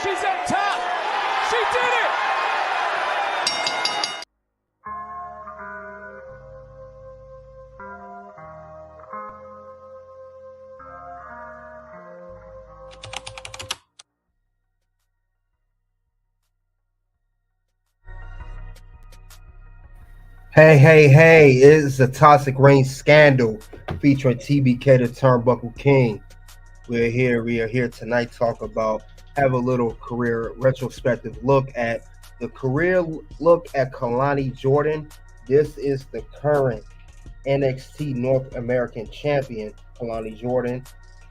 She's at top. She did it. Hey, it's a Toxic Reign scandal featuring TBK the Turnbuckle King. We are here tonight to talk about, have a little career retrospective look at the career look at Kelani Jordan. This is the current NXT North American champion, Kelani Jordan.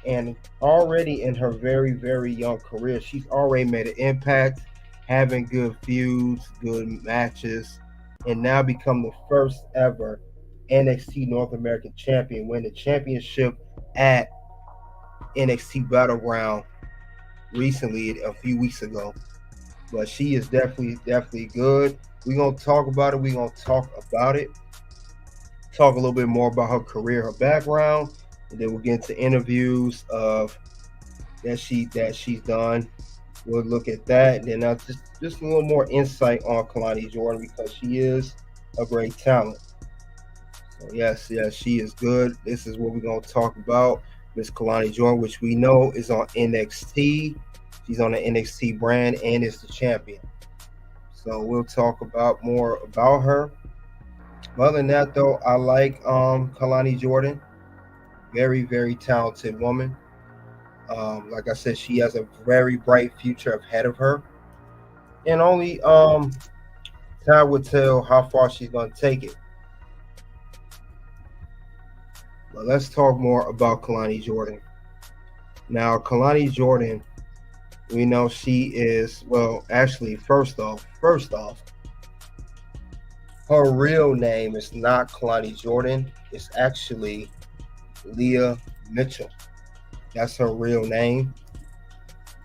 And already in her very, very young career, she's already made an impact, having good feuds, good matches, and now become the first ever NXT North American champion, win the championship at NXT Battleground recently, a few weeks ago. But she is definitely good. We're gonna talk about it. We're gonna talk about it. Talk a little bit more about her career, her background, and then we'll get into interviews of that she's done. We'll look at that, and then just a little more insight on Kelani Jordan because she is a great talent. So yes, she is good. This is what we're gonna talk about. Miss Kelani Jordan, which we know is on NXT. She's on the NXT brand and is the champion. So we'll talk about more about her. Other than that, though, I like Kelani Jordan. Very, very talented woman. Like I said, she has a very bright future ahead of her, and only time will tell how far she's gonna take it. But let's talk more about Kelani Jordan. Now, Kelani Jordan, we know she is, well, actually, first off, her real name is not Kelani Jordan. It's actually Leah Mitchell. That's her real name.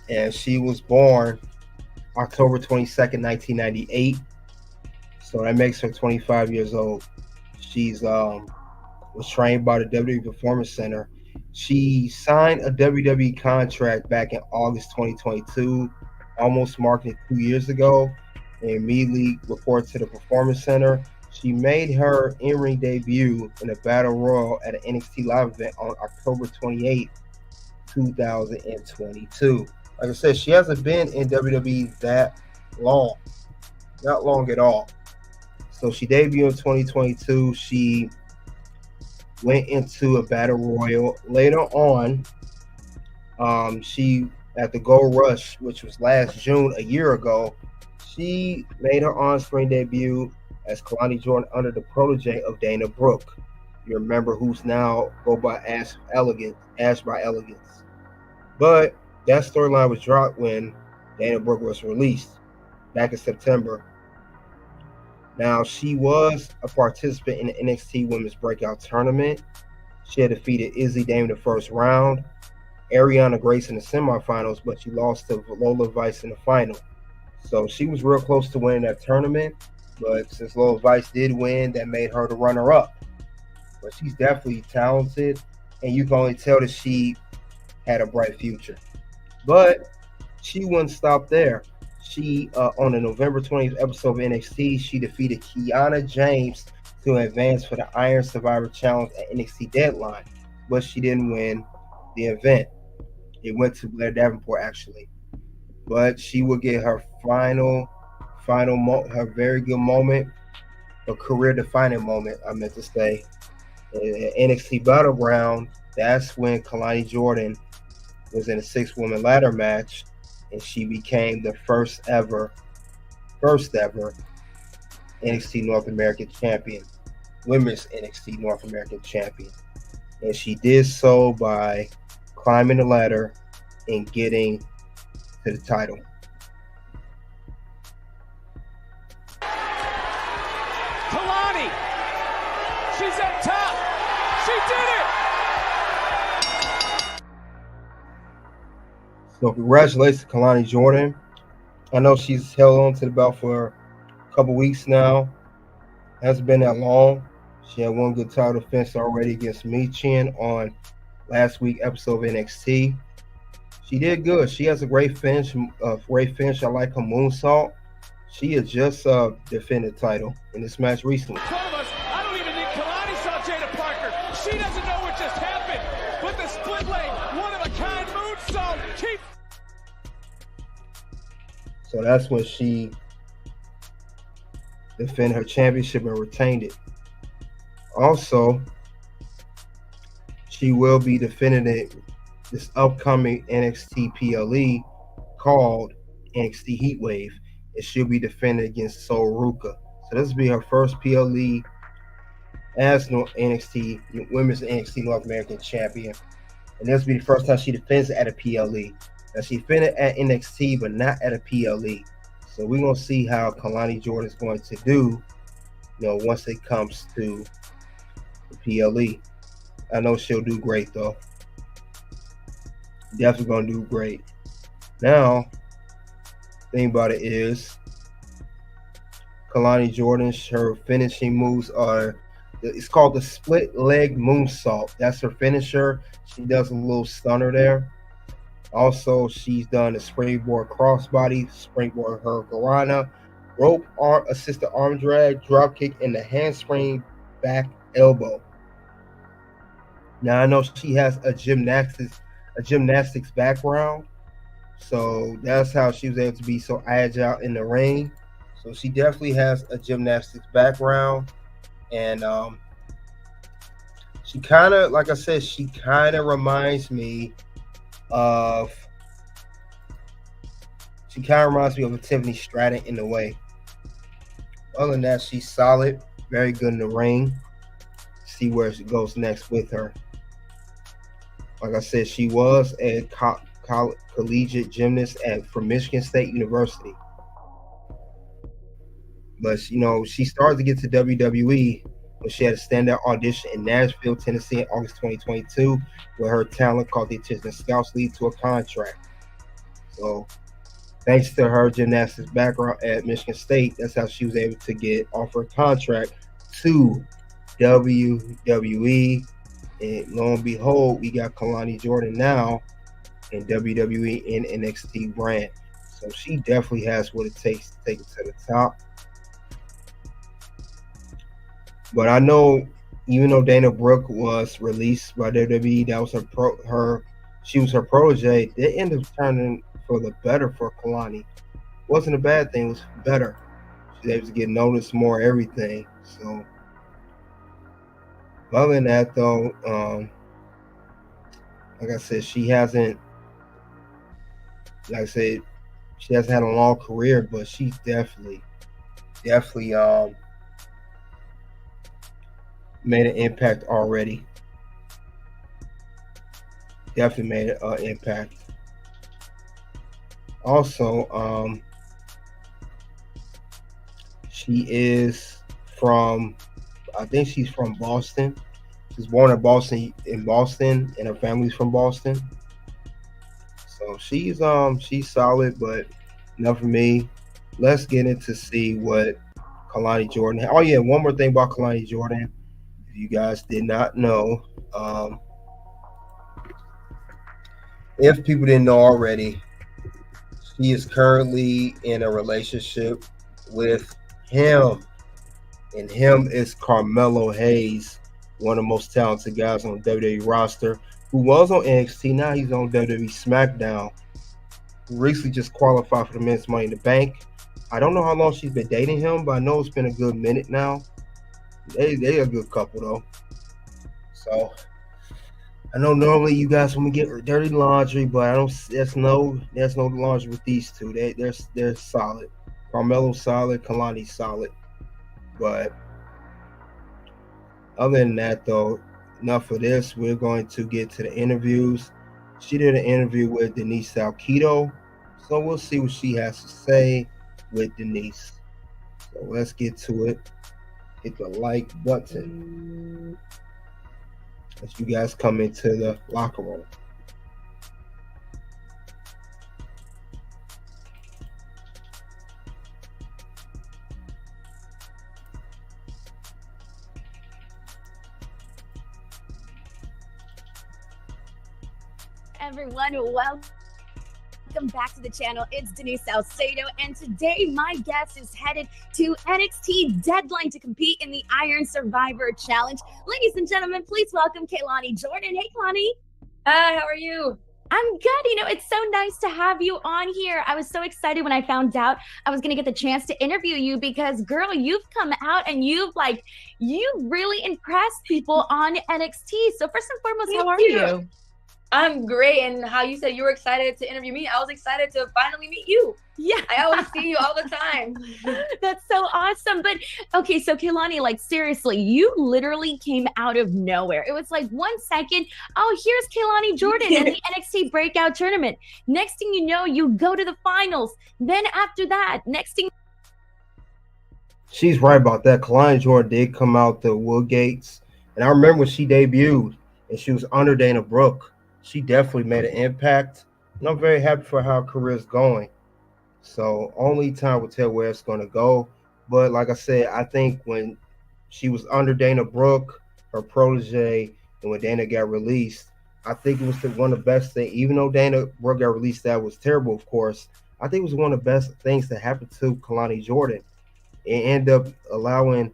And she was born October 22nd, 1998. So that makes her 25 years old. She's was trained by the WWE Performance Center. She signed a WWE contract back in August 2022, almost marking 2 years ago, and immediately reported to the Performance Center. She made her in-ring debut in a Battle Royal at an NXT Live event on October 28, 2022. Like I said, she hasn't been in WWE that long, not long at all. So she debuted in 2022. She went into a battle royal. Later on, she at the Gold Rush, which was last June, a year ago, she made her on-screen debut as Kelani Jordan under the protege of Dana Brooke. You remember who's now go by Ash by Elegance. But that storyline was dropped when Dana Brooke was released back in September. Now, she was a participant in the NXT Women's Breakout Tournament. She had defeated Izzy Dame in the first round, Ariana Grace in the semifinals, but she lost to Lola Vice in the final. So she was real close to winning that tournament, but since Lola Vice did win, that made her the runner-up. But she's definitely talented, and you can only tell that she had a bright future. But she wouldn't stop there. She, on the November 20th episode of NXT, she defeated Kiana James to advance for the Iron Survivor Challenge at NXT Deadline, but she didn't win the event. It went to Blair Davenport, actually. But she will get her her very good moment, a career-defining moment, I meant to say. At NXT Battleground, that's when Kelani Jordan was in a 6-woman ladder match, and she became the first ever NXT North American champion, women's NXT North American champion. And she did so by climbing the ladder and getting to the title. Kelani. She's at top. She did it. So congratulations to Kelani Jordan. I know she's held on to the belt for a couple weeks now. Hasn't been that long. She had one good title defense already against Michin on last week's episode of NXT. She did good. She has a great finish. Great finish. I like her moonsault. She has just defended title in this match recently. In front of us, I don't even think Kelani saw Jaida Parker. She doesn't know what just happened. But the split leg, one of a kind moonsault keeps. So that's when she defended her championship and retained it. Also, she will be defending it this upcoming NXT PLE called NXT Heatwave, and she'll be defending against Sol Ruca. So this will be her first PLE as no NXT Women's NXT North American Champion, and this will be the first time she defends at a PLE. Now she defended at NXT, but not at a PLE. So we're gonna see how Kelani Jordan is going to do, once it comes to the PLE. I know she'll do great though. Definitely gonna do great. Now, thing about it is, Kelani Jordan, her finishing moves are, it's called the split leg moonsault. That's her finisher. She does a little stunner there. Also, she's done a springboard crossbody, springboard hurricanrana, rope arm, assisted arm drag, drop kick, and the handspring back elbow. Now I know she has a gymnastics background, so that's how she was able to be so agile in the ring. So she definitely has a gymnastics background, and she kind of, like I said, she kind of reminds me of a Tiffany Stratton in a way. Other than that, she's solid, very good in the ring. See where she goes next with her. Like I said, she was a collegiate gymnast from Michigan State University. But she started to get to WWE when she had a standout audition in Nashville, Tennessee in August 2022, where her talent caught the attention of scouts, lead to a contract. So thanks to her gymnastics background at Michigan State, that's how she was able to get offered a contract to WWE. And lo and behold, we got Kelani Jordan now in WWE and NXT brand. So she definitely has what it takes to take it to the top. But I know, even though Dana Brooke was released by WWE, that was she was her protege. They ended up turning for the better for Kelani. Wasn't a bad thing; it was better. She was able to get noticed more, everything. So, other than that, though, like I said, she hasn't had a long career, but she's definitely made an impact already. Definitely made an impact. Also, she is from, I think she's from Boston. She's born in Boston, and her family's from Boston. So she's solid, but enough for me. Let's get into see what Kelani Jordan. Oh yeah, one more thing about Kelani Jordan. If you guys did not know, if people didn't know already, she is currently in a relationship with him, and him is Carmelo Hayes, one of the most talented guys on the WWE roster, who was on NXT. Now he's on WWE SmackDown. Recently just qualified for the Men's Money in the Bank. I don't know how long she's been dating him, but I know it's been a good minute now. They a good couple though. So I know normally you guys want to get dirty laundry, but I don't. There's no laundry with these two. They're solid. Carmelo's solid. Kelani's solid. But other than that, though, enough of this. We're going to get to the interviews. She did an interview with Denise Salcedo, so we'll see what she has to say with Denise. So let's get to it. Hit the like button as you guys come into the locker room. Everyone, welcome Welcome back to the channel. It's Denise Salcedo, and today my guest is headed to NXT Deadline to compete in the Iron Survivor Challenge. Ladies and gentlemen, please welcome Kelani Jordan. Hey, Kelani. Hi, how are you? I'm good. You know, it's so nice to have you on here. I was so excited when I found out I was going to get the chance to interview you because, girl, you've come out and you really impressed people on NXT. So first and foremost, how are you? I'm great. And how you said you were excited to interview me, I was excited to finally meet you. Yeah. I always see you all the time. That's so awesome. But okay, so Kelani, like seriously, you literally came out of nowhere. It was like 1 second, oh, here's Kelani Jordan in the NXT Breakout Tournament. Next thing you know, you go to the finals. Then after that, next thing. She's right about that. Kelani Jordan did come out the Woodgates. And I remember when she debuted and she was under Dana Brooke. She definitely made an impact. And I'm very happy for how her career is going. So only time will tell where it's going to go. But like I said, I think when she was under Dana Brooke, her protege, and when Dana got released, I think it was one of the best things. Even though Dana Brooke got released, that was terrible, of course. I think it was one of the best things that happened to Kelani Jordan. It ended up allowing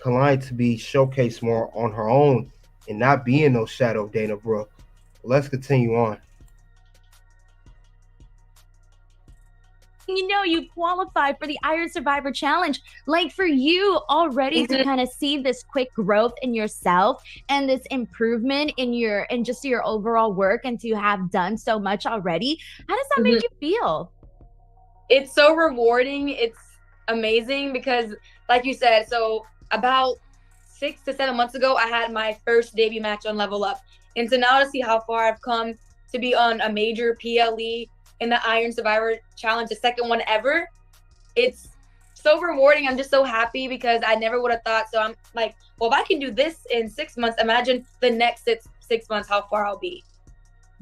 Kelani to be showcased more on her own and not be in no shadow of Dana Brooke. Let's continue on. You know, you qualified for the Iron Survivor Challenge. Like for you already to kind of see this quick growth in yourself and this improvement in your overall work and to have done so much already. How does that make you feel? It's so rewarding. It's amazing because like you said, so about 6 to 7 months ago, I had my first debut match on Level Up. And so now to see how far I've come to be on a major PLE in the Iron Survivor Challenge, the second one ever, it's so rewarding. I'm just so happy because I never would have thought. So I'm like, well, if I can do this in 6 months, imagine the next six months, how far I'll be.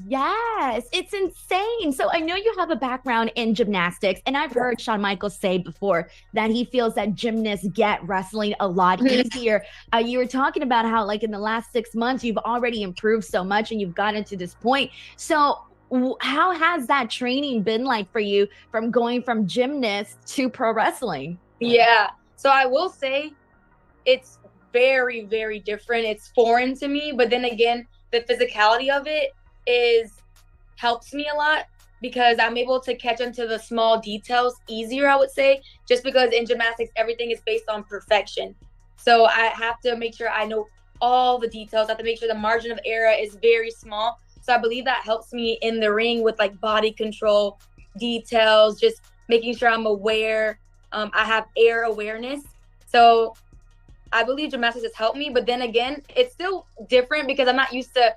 Yes, it's insane. So I know you have a background in gymnastics, and I've heard Shawn Michaels say before that he feels that gymnasts get wrestling a lot easier. You were talking about how like in the last 6 months, you've already improved so much and you've gotten to this point. So how has that training been like for you from going from gymnast to pro wrestling? Yeah, so I will say it's very, very different. It's foreign to me, but then again, the physicality of it helps me a lot because I'm able to catch onto the small details easier, I would say, just because in gymnastics, everything is based on perfection. So I have to make sure I know all the details. I have to make sure the margin of error is very small. So I believe that helps me in the ring with like body control, details, just making sure I'm aware. I have air awareness. So I believe gymnastics has helped me, but then again, it's still different because I'm not used to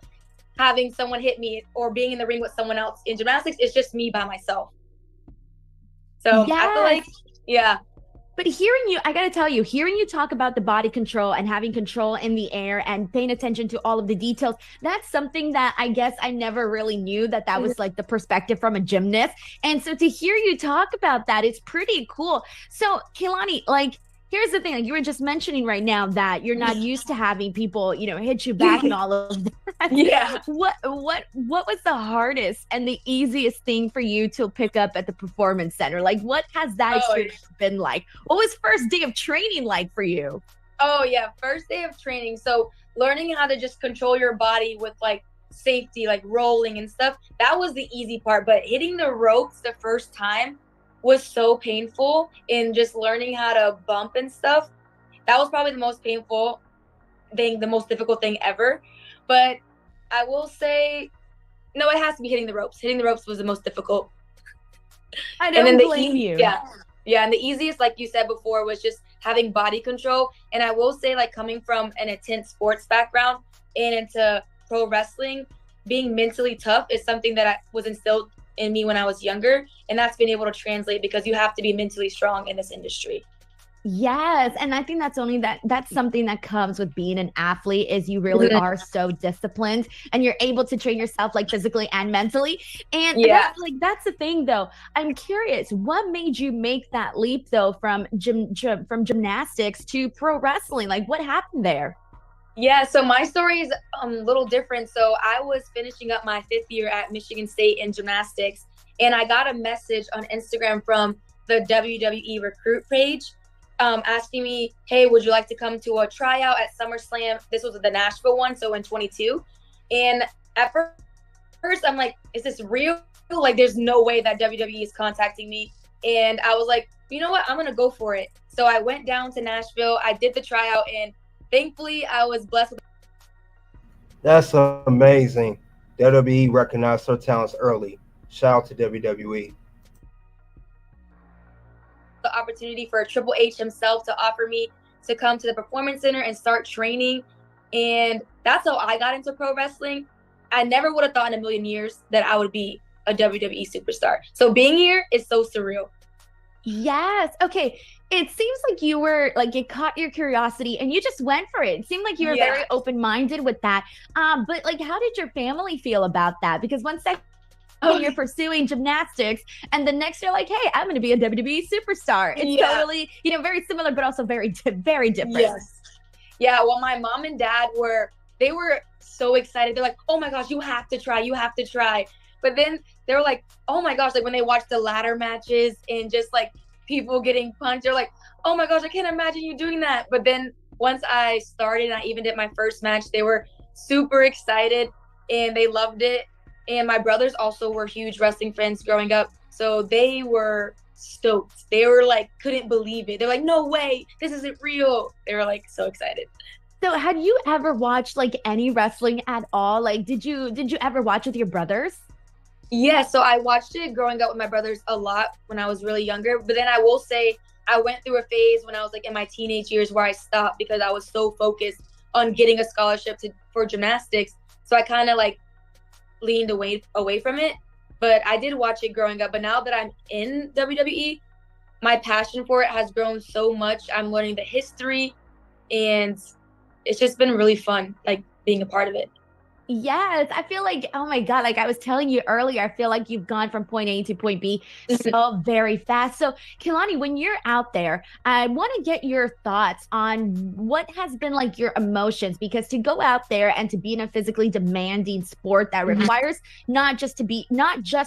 having someone hit me or being in the ring with someone else. In gymnastics, it's just me by myself. So yes. I feel like, yeah. But hearing you, I gotta tell you, hearing you talk about the body control and having control in the air and paying attention to all of the details, that's something that I guess I never really knew that was like the perspective from a gymnast. And so to hear you talk about that, it's pretty cool. So Kelani, like, here's the thing, like you were just mentioning right now that you're not used to having people, you know, hit you back and all of that. Yeah. What was the hardest and the easiest thing for you to pick up at the Performance Center? Like, what has that experience been like? What was first day of training like for you? Oh yeah, first day of training. So learning how to just control your body with like safety, like rolling and stuff, that was the easy part. But hitting the ropes the first time was so painful, in just learning how to bump and stuff. That was probably the most painful thing, the most difficult thing ever. But I will say, no, it has to be hitting the ropes. Hitting the ropes was the most difficult. I don't blame you. Yeah, and the easiest, like you said before, was just having body control. And I will say, like coming from an intense sports background and into pro wrestling, being mentally tough is something that was instilled in me when I was younger, and that's been able to translate because you have to be mentally strong in this industry. Yes, and I think that's something that comes with being an athlete, is you really are so disciplined and you're able to train yourself like physically and mentally. And that's the thing though. I'm curious, what made you make that leap though from gymnastics to pro wrestling? Like what happened there? Yeah, so my story is a little different. So I was finishing up my 5th year at Michigan State in gymnastics, And I got a message on Instagram from the WWE recruit page asking me, hey, would you like to come to a tryout at SummerSlam? This was the Nashville one, so in 22. And at first, I'm like, is this real? Like, there's no way that WWE is contacting me. And I was like, you know what? I'm going to go for it. So I went down to Nashville. I did the tryout, and thankfully, I was blessed with. That's amazing. WWE recognized her talents early. Shout out to WWE. The opportunity for Triple H himself to offer me to come to the Performance Center and start training. And that's how I got into pro wrestling. I never would have thought in a million years that I would be a WWE superstar. So being here is so surreal. Yes. Okay. It seems like you were like, it caught your curiosity and you just went for it. It seemed like you were very open-minded with that. But like, how did your family feel about that? Because one second you're pursuing gymnastics and the next you're like, hey, I'm going to be a WWE superstar. It's totally, very similar, but also very, very different. Yes. Yeah. Well, my mom and dad they were so excited. They're like, oh my gosh, you have to try. You have to try. But then they were like, oh my gosh, like when they watched the ladder matches and just like people getting punched, they're like, oh my gosh, I can't imagine you doing that. But then once I started and I even did my first match, they were super excited and they loved it. And my brothers also were huge wrestling fans growing up. So they were stoked. They were like, couldn't believe it. They're like, no way, this isn't real. They were like so excited. So had you ever watched like any wrestling at all? Like, did you ever watch with your brothers? Yeah, so I watched it growing up with my brothers a lot when I was really younger. But then I will say I went through a phase when I was like in my teenage years where I stopped because I was so focused on getting a scholarship for gymnastics. So I kind of like leaned away from it. But I did watch it growing up. But now that I'm in WWE, my passion for it has grown so much. I'm learning the history and it's just been really fun, like being a part of it. Yes, I feel like, oh my God, like I was telling you earlier, I feel like you've gone from point A to point B so very fast. So, Kelani, when you're out there, I want to get your thoughts on what has been like your emotions, because to go out there and to be in a physically demanding sport that requires not just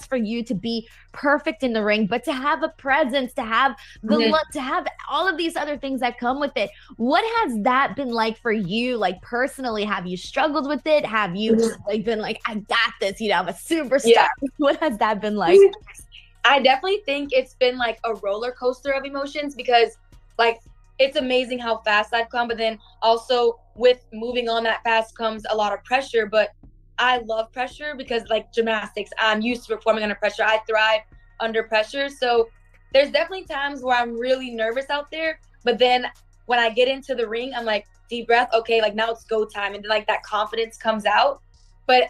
for you to be perfect in the ring, but to have a presence, to have the look, to have all of these other things that come with it. What has that been like for you? Like personally, have you struggled with it? Have you like been like, I got this, I'm a superstar? Yeah. What has that been like? I definitely think it's been like a roller coaster of emotions because like it's amazing how fast I've come, but then also with moving on that fast comes a lot of pressure. But I love pressure because like gymnastics, I'm used to performing under pressure. I thrive under pressure. So there's definitely times where I'm really nervous out there, but then when I get into the ring, I'm like, deep breath, okay, like now it's go time. And then like that confidence comes out. But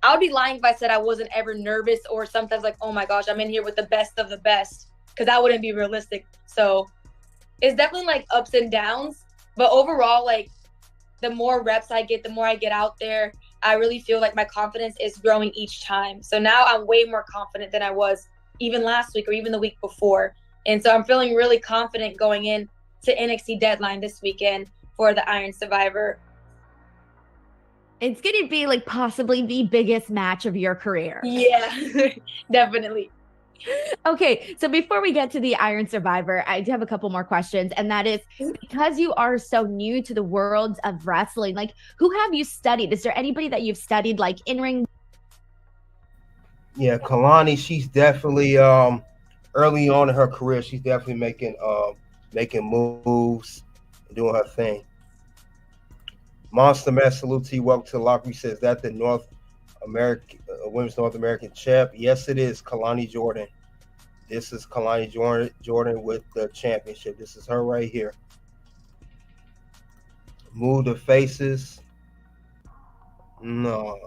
I would be lying if I said I wasn't ever nervous or sometimes like, oh my gosh, I'm in here with the best of the best, because that wouldn't be realistic. So it's definitely like ups and downs. But overall, like the more reps I get, the more I get out there, I really feel like my confidence is growing each time. So now I'm way more confident than I was even last week or even the week before. And so I'm feeling really confident going in to NXT Deadline this weekend for the Iron Survivor. It's going to be like possibly the biggest match of your career. Yeah, definitely. Okay, so before we get to the Iron Survivor, I do have a couple more questions. And that is, because you are so new to the world of wrestling, like who have you studied? Is there anybody that you've studied like in-ring? Yeah, Kelani, she's definitely early on in her career, she's definitely making moves, doing her thing. Monster Man, salute to you. Welcome to the locker. He says that the North American Women's North American champ. Yes, it is Kelani Jordan. This is Kelani Jordan with the championship. This is her right here. Move the faces. No,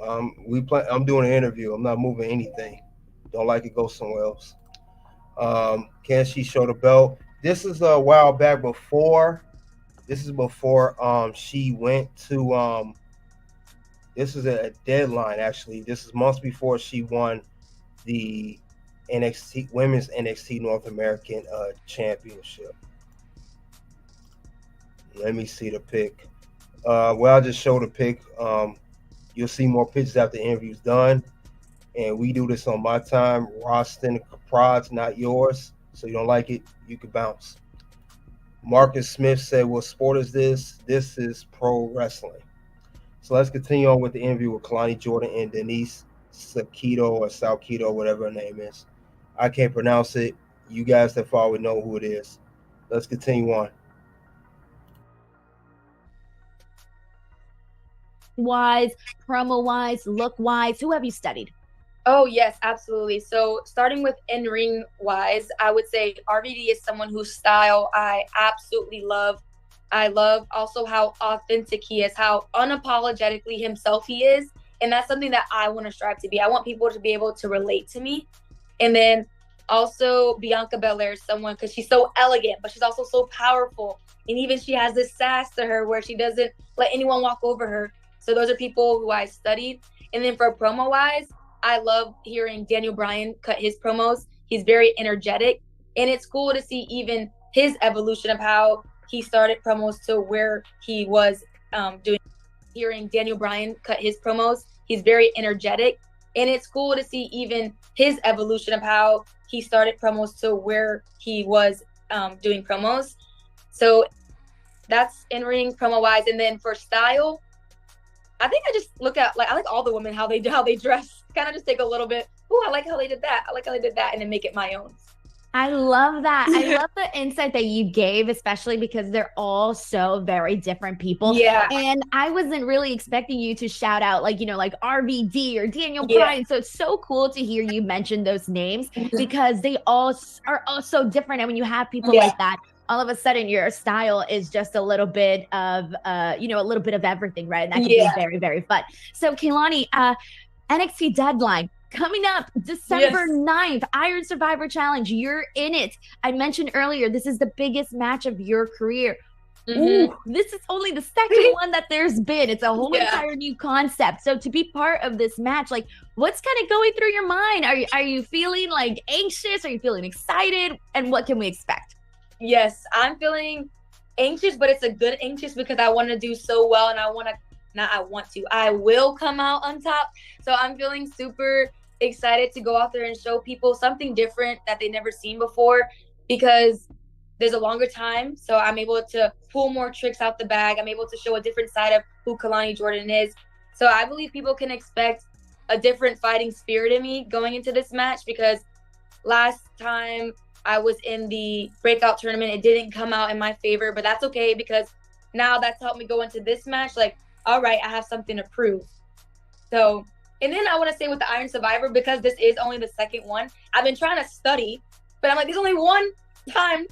I'm doing an interview. I'm not moving anything. Don't like it, go somewhere else. Can she show the belt? This is a while back before. This is before she went to this is a deadline actually. This is months before she won the NXT Women's NXT North American Championship. Let me see the pic. Well, I'll just show the pic. You'll see more pictures after the interview's done. and we do this on my time. Rostin prods, not yours. So you don't like it, you can bounce. Marcus Smith said, "What sport is this? This is pro wrestling." So let's continue on with the interview with Kelani Jordan and Denise Sakido or Salkido, whatever her name is. I can't pronounce it. You guys that follow know who it is. Let's continue on. Wise, promo wise, look wise, who have you studied? Oh, yes, absolutely. So starting with in-ring wise, I would say RVD is someone whose style I absolutely love. I love also how authentic he is, how unapologetically himself he is. And that's something that I want to strive to be. I want people to be able to relate to me. And then also Bianca Belair is someone, because she's so elegant, but she's also so powerful. And even she has this sass to her where she doesn't let anyone walk over her. So those are people who I studied. And then for promo wise, I love hearing Daniel Bryan cut his promos. He's very energetic. And it's cool to see even his evolution of how he started promos to where he was doing. Hearing Daniel Bryan cut his promos. He's very energetic. And it's cool to see even his evolution of how he started promos to where he was doing promos. So that's in-ring promo-wise. And then for style, I think I just look at, like, I like all the women, how they dress. Kind of just take a little bit, oh, I like how they did that. I like how they did that, and then make it my own. I love that. I love the insight that you gave, especially because they're all so very different people. Yeah. And I wasn't really expecting you to shout out like RVD or Daniel Bryan. So it's so cool to hear you mention those names because they all are so different. And when you have people like that, all of a sudden your style is just a little bit of, a little bit of everything, right? And that can be very, very fun. So Kelani, NXT Deadline coming up December 9th, Iron Survivor Challenge. You're in it. I mentioned earlier, this is the biggest match of your career. Ooh, this is only the second one that there's been. It's a whole entire new concept. So to be part of this match, like, what's kind of going through your mind? Are you feeling like anxious? Are you feeling excited? And what can we expect? Yes, I'm feeling anxious, but it's a good anxious because I want to do so well, and I will come out on top. So I'm feeling super excited to go out there and show people something different that they've never seen before, because there's a longer time. So I'm able to pull more tricks out the bag. I'm able to show a different side of who Kelani Jordan is. So I believe people can expect a different fighting spirit in me going into this match, because last time I was in the breakout tournament, it didn't come out in my favor, but that's okay, because now that's helped me go into this match. Like, all right, I have something to prove. So, and then I want to say with the Iron Survivor, because this is only the second one, I've been trying to study, but I'm like, there's only one time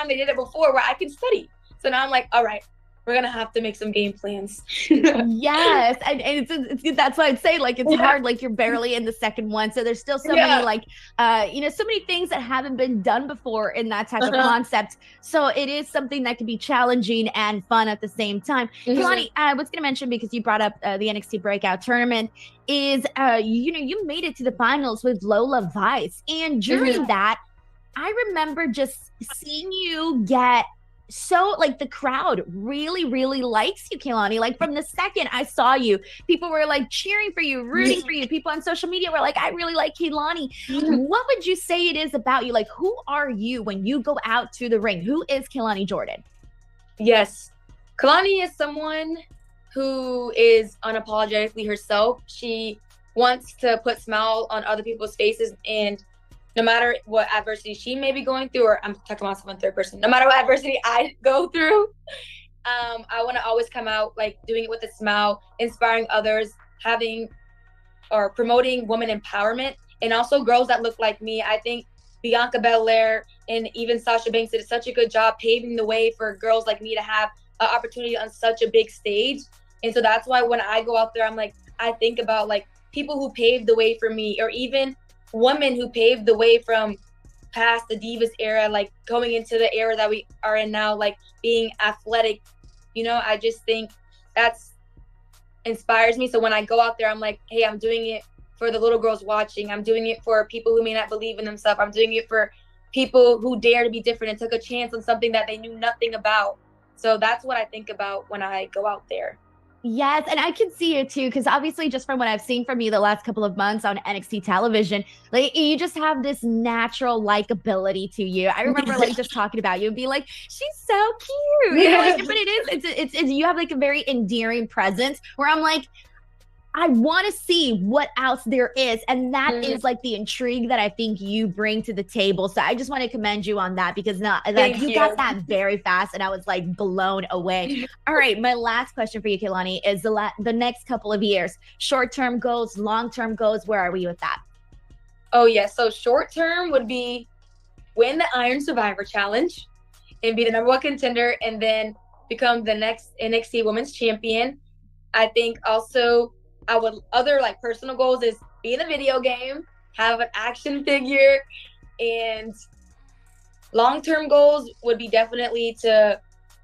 they did it before where I can study. So now I'm like, all right, we're going to have to make some game plans. Yes. And it's that's why I'd say, like, it's hard, like you're barely in the second one. So there's still so many, like, so many things that haven't been done before in that type of concept. So it is something that can be challenging and fun at the same time. Kelani, I was going to mention, because you brought up the NXT Breakout Tournament, is, you made it to the finals with Lola Vice. And during that, I remember just seeing you get so, like, the crowd really, really likes you, Kelani. Like, from the second I saw you, people were like cheering for you, rooting for you. People on social media were like, I really like Kelani. What would you say it is about you? Like, who are you when you go out to the ring? Who is Kelani Jordan? Yes. Kelani is someone who is unapologetically herself. She wants to put smile on other people's faces, and no matter what adversity she may be going through, or I'm talking about myself in third person, no matter what adversity I go through, I want to always come out like doing it with a smile, inspiring others, promoting women empowerment, and also girls that look like me. I think Bianca Belair and even Sasha Banks did such a good job paving the way for girls like me to have an opportunity on such a big stage. And so that's why when I go out there, I'm like, I think about like people who paved the way for me, or even women who paved the way from past the Divas era, like going into the era that we are in now, like being athletic. I just think that's inspires me. So when I go out there, I'm like, hey, I'm doing it for the little girls watching. I'm doing it for people who may not believe in themselves. I'm doing it for people who dare to be different and took a chance on something that they knew nothing about. So that's what I think about when I go out there. Yes, and I can see it too, because obviously, just from what I've seen from you the last couple of months on NXT television, like you just have this natural likability to you. I remember like just talking about you and be like, "She's so cute," like, but it is, it's you have like a very endearing presence where I'm like, I want to see what else there is. And that is like the intrigue that I think you bring to the table. So I just want to commend you on that because like you got that very fast and I was like blown away. All right. My last question for you, Kelani, is the next couple of years, short-term goals, long-term goals. Where are we with that? Oh, yeah. So short-term would be win the Iron Survivor Challenge and be the #1 contender and then become the next NXT Women's Champion. I think also other like personal goals is be in a video game, have an action figure, and long-term goals would be definitely to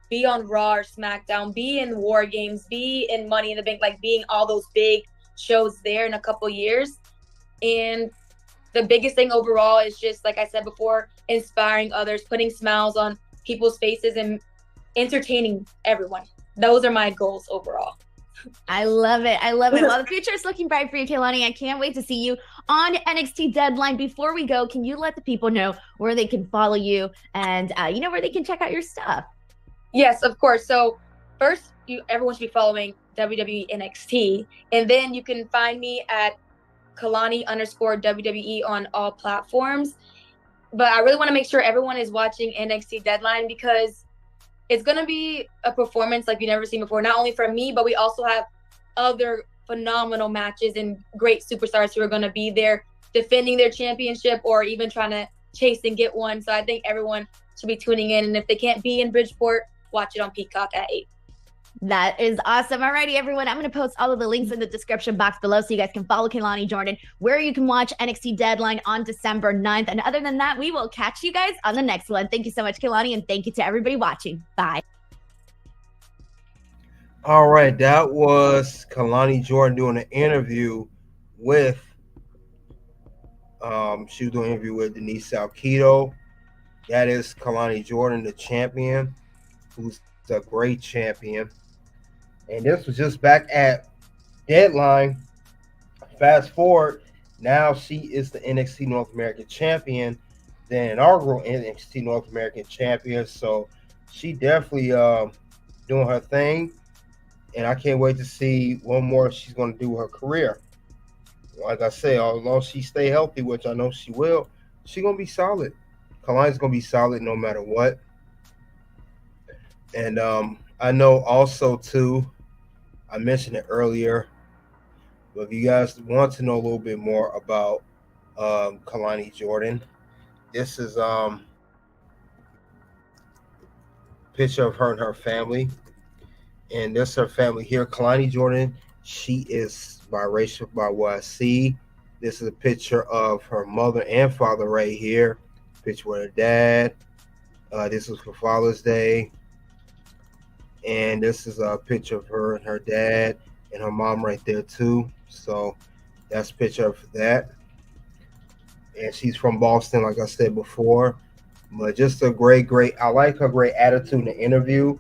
be on Raw or SmackDown, be in War Games, be in Money in the Bank, like being all those big shows there in a couple years. And the biggest thing overall is just, like I said before, inspiring others, putting smiles on people's faces and entertaining everyone. Those are my goals overall. I love it. I love it. Well, the future is looking bright for you, Kelani. I can't wait to see you on NXT Deadline. Before we go, can you let the people know where they can follow you and, where they can check out your stuff? Yes, of course. So first, everyone should be following WWE NXT. And then you can find me at Kelani_WWE on all platforms. But I really want to make sure everyone is watching NXT Deadline because it's going to be a performance like you've never seen before, not only from me, but we also have other phenomenal matches and great superstars who are going to be there defending their championship or even trying to chase and get one. So I think everyone should be tuning in. And if they can't be in Bridgeport, watch it on Peacock at 8. That is awesome. Alrighty, everyone. I'm going to post all of the links in the description box below so you guys can follow Kelani Jordan, where you can watch NXT Deadline on December 9th. And other than that, we will catch you guys on the next one. Thank you so much, Kelani, and thank you to everybody watching. Bye. All right, that was Kelani Jordan doing an interview with she was doing an interview with Denise Salcido. That is Kelani Jordan, the champion, who's a great champion. And this was just back at Deadline. Fast forward, now she is the NXT North American champion, the inaugural NXT North American champion. So she definitely doing her thing. And I can't wait to see what more she's going to do with her career. Like I say, as long as she stay healthy, which I know she will, she's going to be solid. Kelani's going to be solid no matter what. And I know also, too, I mentioned it earlier, but if you guys want to know a little bit more about Kelani Jordan, this is a picture of her and her family. And this is her family here. Kelani Jordan, she is biracial by what I see. This is a picture of her mother and father right here. Picture with her dad. This was for Father's Day. And this is a picture of her and her dad and her mom right there too. So that's a picture of that. And she's from Boston, like I said before. But just a great, I like her great attitude in the interview.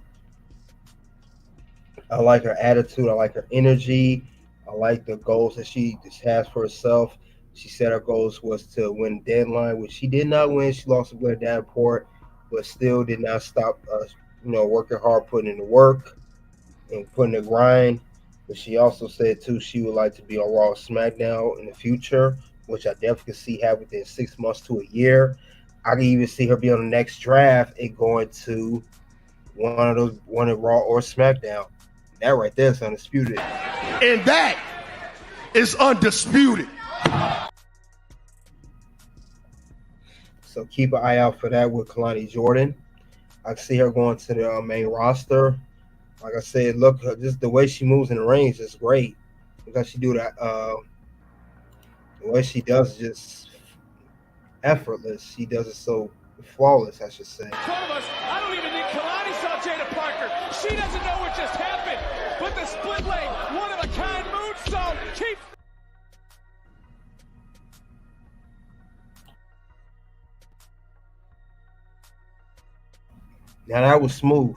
I like her attitude. I like her energy. I like the goals that she just has for herself. She said her goals was to win Deadline, which she did not win. She lost to Blair Davenport, but still did not stop working hard, putting in the work and putting the grind. But she also said too she would like to be on Raw or SmackDown in the future, which I definitely could see happen within 6 months to a year. I can even see her be on the next draft and going to one of Raw or SmackDown. That right there is undisputed. And that is undisputed. So keep an eye out for that with Kelani Jordan. I see her going to the main roster. Like I said, look, just the way she moves in the ring is just great. Because she do that, the way she does is just effortless. She does it so flawless, I should say. In front of us, I don't even think Kelani saw Jaida Parker. She doesn't know what just happened. But the split leg, one of a kind moonsault, keeps. Now that was smooth.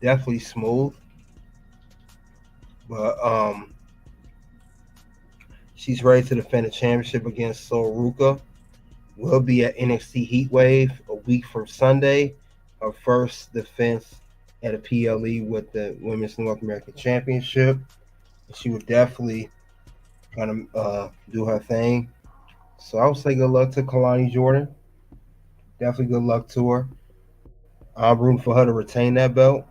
Definitely smooth. But she's ready to defend the championship against Sol Ruca. Will be at NXT Heatwave a week from Sunday. Her first defense at a PLE with the Women's North American Championship. She would definitely kind of do her thing. So I would say good luck to Kelani Jordan. Definitely good luck to her. I'm rooting for her to retain that belt.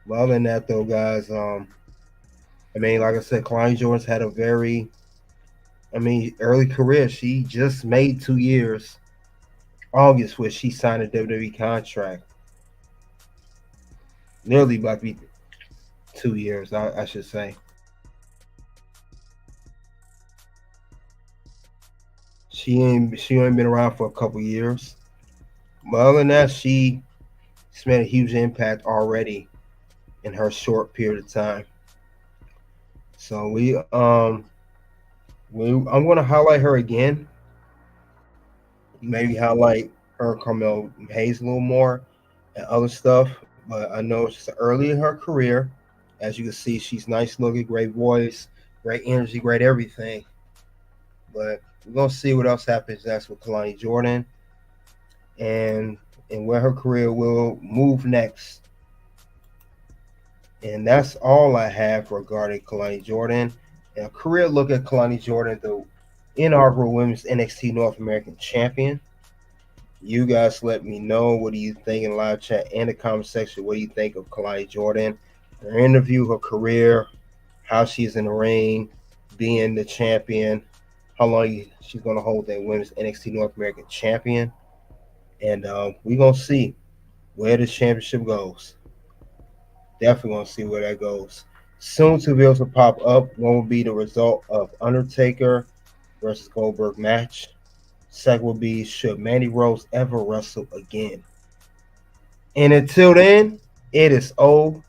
But other than that, though, guys, I mean, like I said, Kelani Jordan's had a very, early career. She just made 2 years. August, where she signed a WWE contract. Nearly about to be 2 years, I should say. She ain't been around for a couple years. But other than that, she's made a huge impact already in her short period of time. So I'm gonna highlight her again. Maybe highlight her, Carmel Hayes, a little more and other stuff. But I know it's early in her career. As you can see, she's nice looking, great voice, great energy, great everything. But we're gonna see what else happens next with Kelani Jordan and where her career will move next. And that's all I have regarding Kelani Jordan. And a career look at Kelani Jordan, the inaugural Women's NXT North American Champion. You guys let me know, what do you think in live chat and the comment section? What do you think of Kelani Jordan? Her interview, her career, how she's in the ring, being the champion, how long she's going to hold that Women's NXT North American Champion. And we're going to see where the championship goes. Definitely going to see where that goes. Soon to be able to pop up, one will be the result of Undertaker versus Goldberg match. Second will be, should Mandy Rose ever wrestle again? And until then, it is OUT.